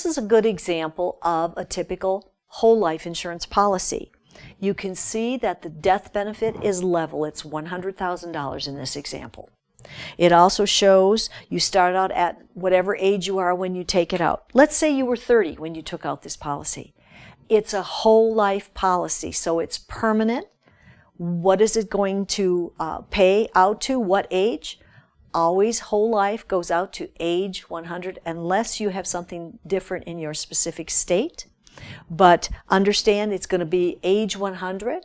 This is a good example of a typical whole life insurance policy. You can see that the death benefit is level. It's $100,000 in this example. It also shows you start out at whatever age you are when you take it out. Let's say you were 30 when you took out this policy. It's a whole life policy, so it's permanent. What is it going to pay out to? What age? Always whole life goes out to age 100 unless you have something different in your specific state. But understand it's going to be age 100.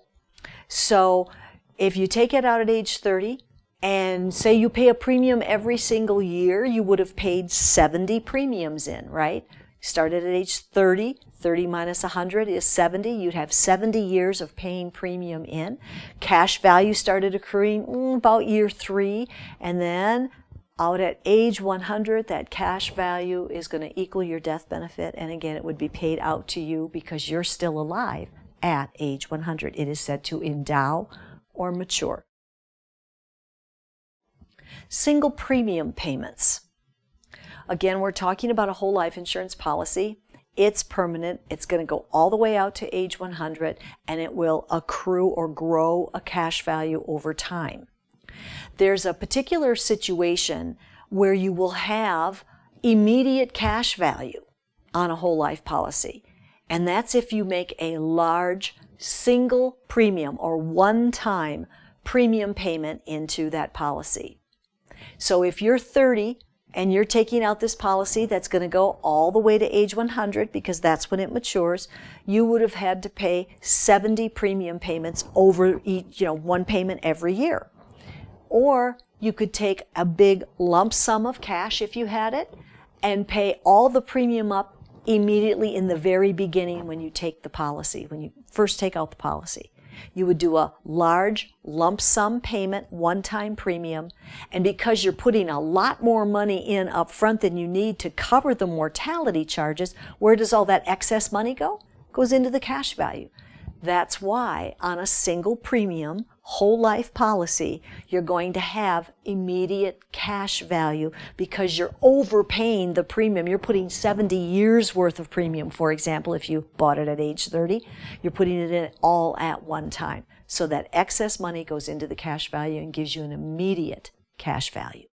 So if you take it out at age 30 and say you pay a premium every single year, you would have paid 70 premiums in, right? Started at age 30, 30 minus 100 is 70. You'd have 70 years of paying premium in. Cash value started accruing about year 3, and then out at age 100, that cash value is going to equal your death benefit, and again, it would be paid out to you because you're still alive at age 100. It is said to endow or mature. Single premium payments. Again, we're talking about a whole life insurance policy. It's permanent. It's going to go all the way out to age 100, and it will accrue or grow a cash value over time. There's a particular situation where you will have immediate cash value on a whole life policy, and that's if you make a large single premium or one-time premium payment into that policy. So if you're 30 and you're taking out this policy that's going to go all the way to age 100 because that's when it matures, you would have had to pay 70 premium payments over each, one payment every year. Or you could take a big lump sum of cash if you had it and pay all the premium up immediately in the very beginning when you take the policy, when you first take out the policy. You would do a large lump sum payment, one-time premium, and because you're putting a lot more money in up front than you need to cover the mortality charges, where does all that excess money go? It goes into the cash value. That's why on a single premium whole life policy, you're going to have immediate cash value because you're overpaying the premium. You're putting 70 years worth of premium, for example, if you bought it at age 30, you're putting it in all at one time. So that excess money goes into the cash value and gives you an immediate cash value.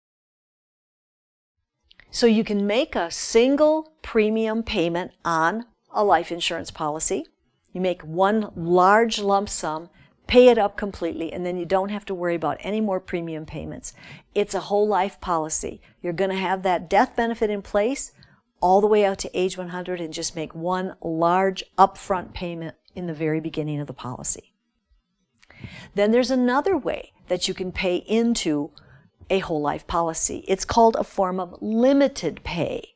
So you can make a single premium payment on a life insurance policy. You make one large lump sum, pay it up completely, and then you don't have to worry about any more premium payments. It's a whole life policy. You're going to have that death benefit in place all the way out to age 100 and just make one large upfront payment in the very beginning of the policy. Then there's another way that you can pay into a whole life policy. It's called a form of limited pay.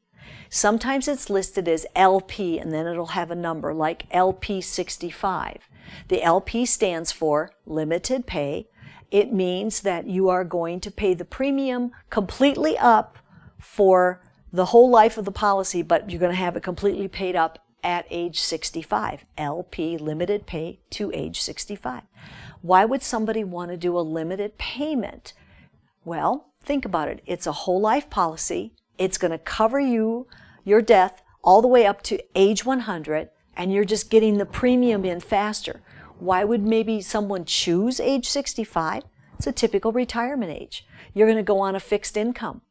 Sometimes it's listed as LP and then it'll have a number like LP 65. The LP stands for limited pay. It means that you are going to pay the premium completely up for the whole life of the policy, but you're going to have it completely paid up at age 65. LP, limited pay to age 65. Why would somebody want to do a limited payment? Well, think about it. It's a whole life policy. It's going to cover you, your death, all the way up to age 100, and you're just getting the premium in faster. Why would maybe someone choose age 65? It's a typical retirement age. You're going to go on a fixed income.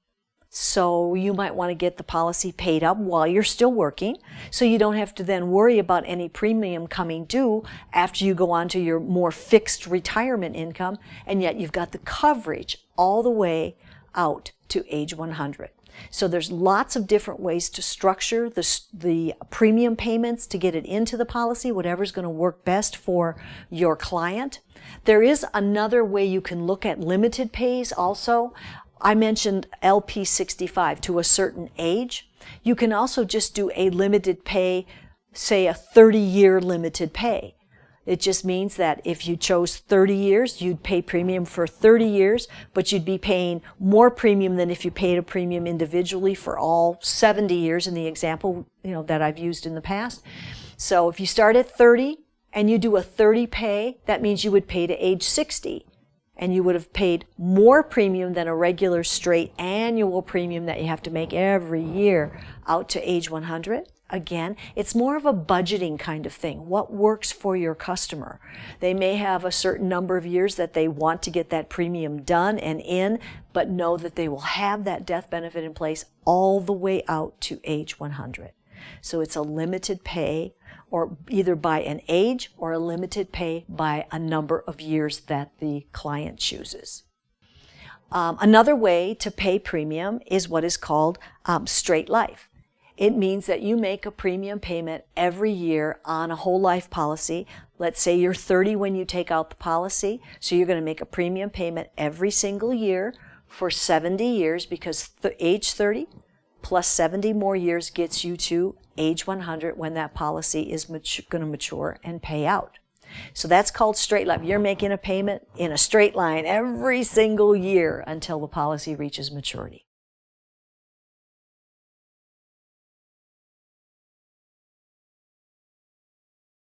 So you might want to get the policy paid up while you're still working, so you don't have to then worry about any premium coming due after you go on to your more fixed retirement income, and yet you've got the coverage all the way out to age 100. So there's lots of different ways to structure the premium payments to get it into the policy, whatever's going to work best for your client. There is another way you can look at limited pays also. I mentioned LP 65 to a certain age. You can also just do a limited pay, say a 30-year limited pay. It just means that if you chose 30 years, you'd pay premium for 30 years, but you'd be paying more premium than if you paid a premium individually for all 70 years in the example, that I've used in the past. So if you start at 30 and you do a 30 pay, that means you would pay to age 60. And you would have paid more premium than a regular straight annual premium that you have to make every year out to age 100. again, it's more of a budgeting kind of thing. What works for your customer? They may have a certain number of years that they want to get that premium done and in, but know that they will have that death benefit in place all the way out to age 100. So it's a limited pay, or either by an age or a limited pay by a number of years that the client chooses. Another way to pay premium is what is called straight life. It means that you make a premium payment every year on a whole life policy. Let's say you're 30 when you take out the policy, so you're going to make a premium payment every single year for 70 years, because age 30 plus 70 more years gets you to age 100 when that policy is going to mature and pay out. So that's called straight life. You're making a payment in a straight line every single year until the policy reaches maturity.